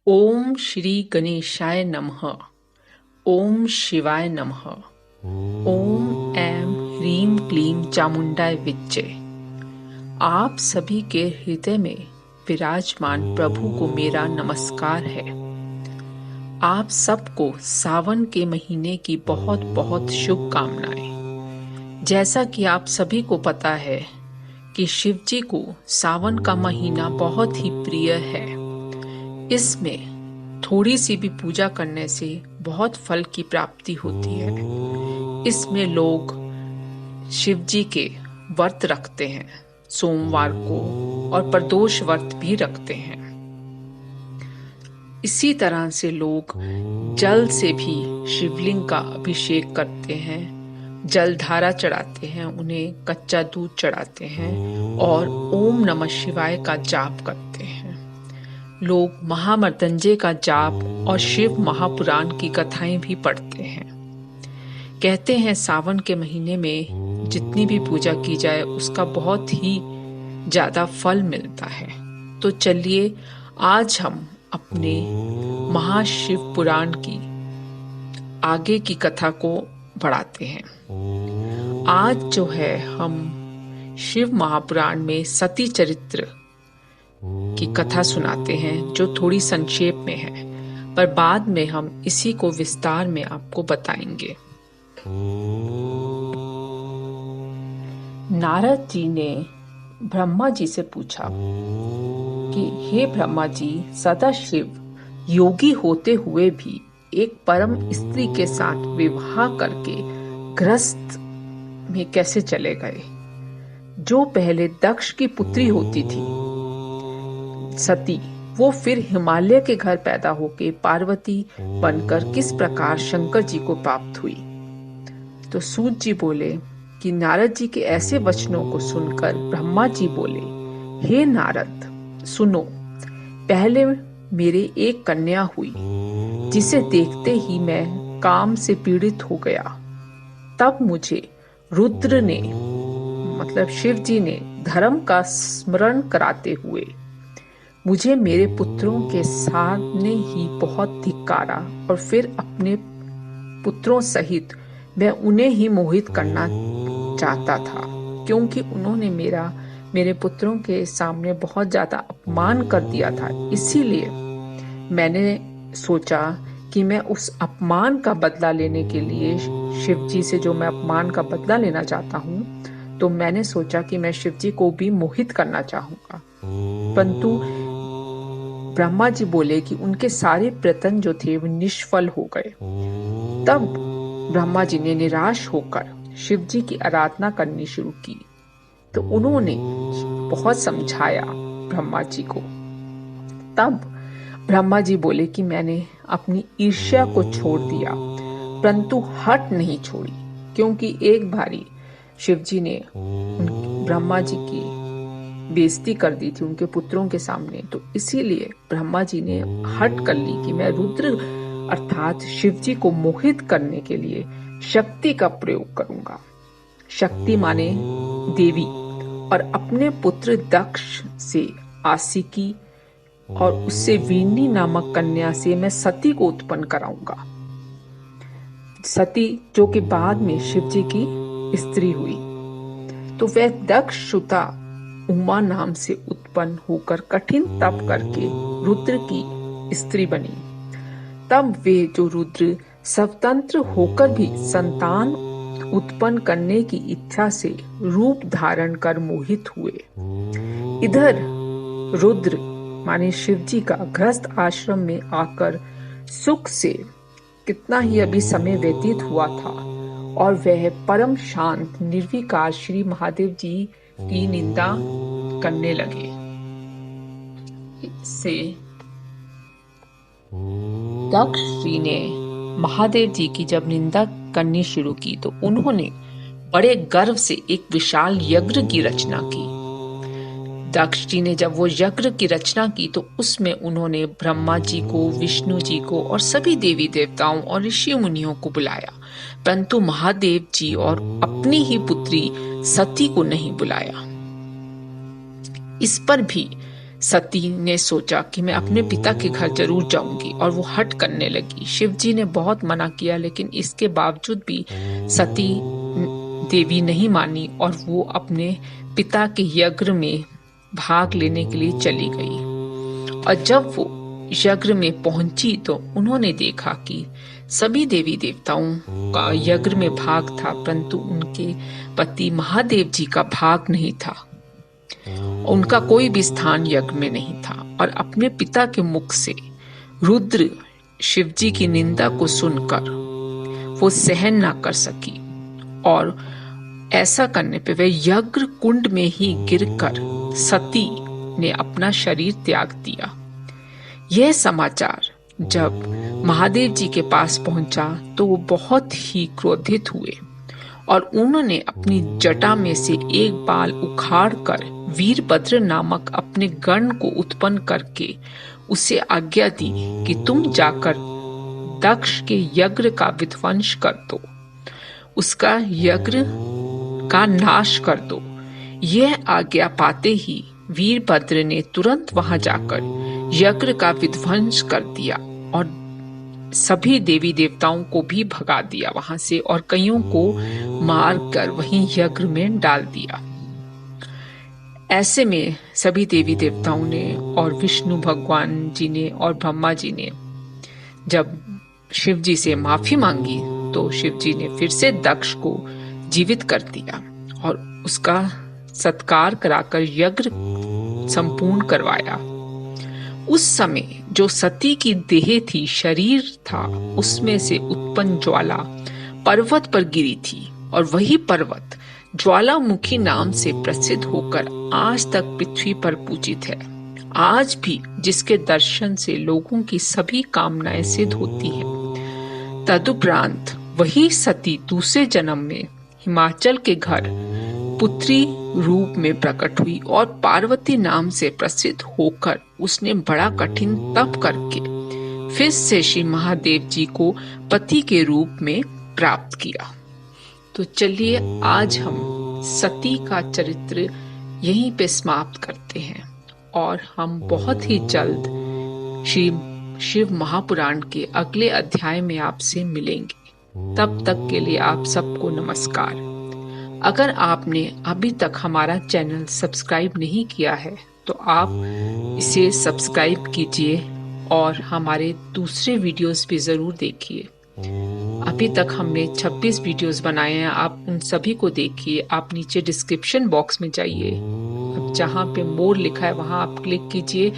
ओम श्री गणेशाय नमः। ओम शिवाय नमः। ओम ऐं ह्रीं क्लीं चामुंडाय विच्चे। आप सभी के हृदय में विराजमान प्रभु को मेरा नमस्कार है। आप सबको सावन के महीने की बहुत बहुत शुभकामनाएं। जैसा कि आप सभी को पता है कि शिव जी को सावन का महीना बहुत ही प्रिय है। इसमें थोड़ी सी भी पूजा करने से बहुत फल की प्राप्ति होती है। इसमें लोग शिव जी के व्रत रखते हैं सोमवार को, और प्रदोष व्रत भी रखते हैं। इसी तरह से लोग जल से भी शिवलिंग का अभिषेक करते हैं, जलधारा चढ़ाते हैं, उन्हें कच्चा दूध चढ़ाते हैं और ओम नमः शिवाय का जाप करते हैं। लोग महामृत्युंजय का जाप और शिव महापुराण की कथाएं भी पढ़ते हैं। कहते हैं सावन के महीने में जितनी भी पूजा की जाए उसका बहुत ही ज्यादा फल मिलता है। तो चलिए आज हम अपने महाशिव पुराण की आगे की कथा को बढ़ाते हैं। आज जो है हम शिव महापुराण में सती चरित्र की कथा सुनाते हैं, जो थोड़ी संक्षेप में है, पर बाद में हम इसी को विस्तार में आपको बताएंगे। नारद जी ने ब्रह्मा जी से पूछा कि हे ब्रह्मा जी, सदाशिव योगी होते हुए भी एक परम स्त्री के साथ विवाह करके गृहस्थ में कैसे चले गए, जो पहले दक्ष की पुत्री होती थी सती, वो फिर हिमालय के घर पैदा होके पार्वती बनकर किस प्रकार शंकर जी को प्राप्त हुई। तो सूत जी बोले कि नारद जी के ऐसे वचनों को सुनकर ब्रह्मा जी बोले, हे नारद सुनो, पहले मेरे एक कन्या हुई जिसे देखते ही मैं काम से पीड़ित हो गया। तब मुझे रुद्र ने मतलब शिव जी ने धर्म का स्मरण कराते हुए मुझे मेरे पुत्रों के सामने ही बहुत धिक्कारा, और फिर अपने पुत्रों सहित मैं उन्हें ही मोहित करना चाहता था, क्योंकि उन्होंने मेरे पुत्रों के सामने बहुत ज्यादा अपमान कर दिया था। इसीलिए मैंने सोचा कि मैं उस अपमान का बदला लेने के लिए, शिव जी से जो मैं अपमान का बदला लेना चाहता हूँ, तो मैंने सोचा कि मैं शिव जी को भी मोहित करना चाहूंगा। परंतु ब्रह्मा जी बोले कि उनके सारे प्रयत्न जो थे वो निष्फल हो गए। तब ब्रह्मा जी ने निराश होकर शिव जी की आराधना करनी शुरू की। तो उन्होंने बहुत समझाया ब्रह्मा जी को। तब ब्रह्मा जी बोले कि मैंने अपनी ईर्ष्या को छोड़ दिया, परंतु हट नहीं छोड़ी, क्योंकि एक बारी शिव जी ने ब्रह्मा जी की बेइज्जती कर दी थी उनके पुत्रों के सामने। तो इसीलिए ब्रह्मा जी ने हट कर ली कि मैं रुद्र अर्थात शिव जी को मोहित करने के लिए शक्ति का प्रयोग करूंगा। शक्ति माने देवी, और अपने पुत्र दक्ष से आसिकी और उससे वीणी नामक कन्या से मैं सती को उत्पन्न कराऊंगा। सती जो कि बाद में शिव जी की स्त्री हुई, तो वह दक्ष सुता उमा नाम से उत्पन्न होकर कठिन तप करके रुद्र की स्त्री बनी। तब वे जो रुद्र स्वतंत्र होकर भी संतान उत्पन्न करने की इच्छा से रूप धारण कर मोहित हुए। इधर रुद्र माने शिव जी का गृहस्थ आश्रम में आकर सुख से कितना ही अभी समय व्यतीत हुआ था, और वह परम शांत निर्विकार श्री महादेव जी की निंदा करने लगे। इससे दक्ष जी ने महादेव जी की जब निंदा करनी शुरू की, तो उन्होंने बड़े गर्व से एक विशाल यज्ञ की रचना की। दक्ष जी ने जब वो यज्ञ की रचना की, तो उसमें उन्होंने ब्रह्मा जी को, विष्णु जी को और सभी देवी देवताओं और ऋषि मुनियों को बुलाया, परंतु महादेव जी और अपनी ही पुत्री सती को नहीं बुलाया। इस पर भी सती ने सोचा कि मैं अपने पिता के घर जरूर जाऊंगी और वो हट करने लगी। शिव जी ने बहुत मना किया, लेकिन इसके बावजूद भी सती देवी नहीं मानी और वो अपने पिता के यज्ञ में भाग लेने के लिए चली गई। और जब वो यज्ञ में पहुंची तो उन्होंने देखा कि सभी देवी देवताओं का यज्ञ में भाग था, परंतु उनके पति महादेव जी का भाग नहीं था। उनका कोई भी स्थान यज्ञ में नहीं था। और अपने पिता के मुख से रुद्र शिव जी की निंदा को सुनकर वो सहन ना कर सकी और ऐसा करने पे वे यज्ञ कुंड में ही गिरकर सती ने अपना शरीर त्याग दिया। यह समाचार जब महादेव जी के पास पहुंचा तो वो बहुत ही क्रोधित हुए और उन्होंने अपनी जटा में से एक बाल उखाड़कर वीरभद्र नामक अपने गण को उत्पन्न करके उसे आज्ञा दी कि तुम जाकर दक्ष के यज्ञ का विध्वंस कर दो, उसका यज्ञ का नाश कर दो। यह आज्ञा पाते ही वीरभद्र ने तुरंत वहां जाकर यज्ञ का विध्वंस कर दिया और सभी देवी देवताओं को भी भगा दिया वहां से और कईयों को मार कर वहीं यज्ञ में डाल दिया। ऐसे में सभी देवी देवताओं ने और विष्णु भगवान जी ने और ब्रह्मा जी ने जब शिव जी से माफी मांगी तो शिव जी ने फिर से दक्ष को जीवित कर दिया और उसका सत्कार कराकर यज्ञ संपूर्ण करवाया। उस समय जो सती की देह थी, शरीर था, उसमें से उत्पन्न ज्वाला पर्वत पर गिरी थी और वही पर्वत ज्वालामुखी नाम से प्रसिद्ध होकर आज तक पृथ्वी पर पूजित है। आज भी जिसके दर्शन से लोगों की सभी कामनाएं सिद्ध होती हैं। तदुपरांत वही सती दूसरे जन्म में हिमाचल के घर पुत्री रूप में प्रकट हुई और पार्वती नाम से प्रसिद्ध होकर उसने बड़ा कठिन तप करके फिर से श्री महादेव जी को पति के रूप में प्राप्त किया। तो चलिए आज हम सती का चरित्र यहीं पे समाप्त करते हैं और हम बहुत ही जल्द श्री शिव महापुराण के अगले अध्याय में आपसे मिलेंगे। तब तक के लिए आप सबको नमस्कार। अगर आपने अभी तक हमारा चैनल सब्सक्राइब नहीं किया है तो आप इसे सब्सक्राइब कीजिए और हमारे दूसरे वीडियोस भी जरूर देखिए। अभी तक हमने 26 वीडियोस बनाए हैं, आप उन सभी को देखिए। आप नीचे डिस्क्रिप्शन बॉक्स में जाइए, अब जहाँ पे मोर लिखा है वहाँ आप क्लिक कीजिए,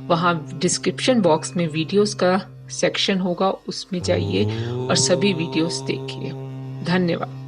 वहाँ डिस्क्रिप्शन बॉक्स में वीडियोस का सेक्शन होगा, उसमें जाइए और सभी वीडियोस देखिए। धन्यवाद।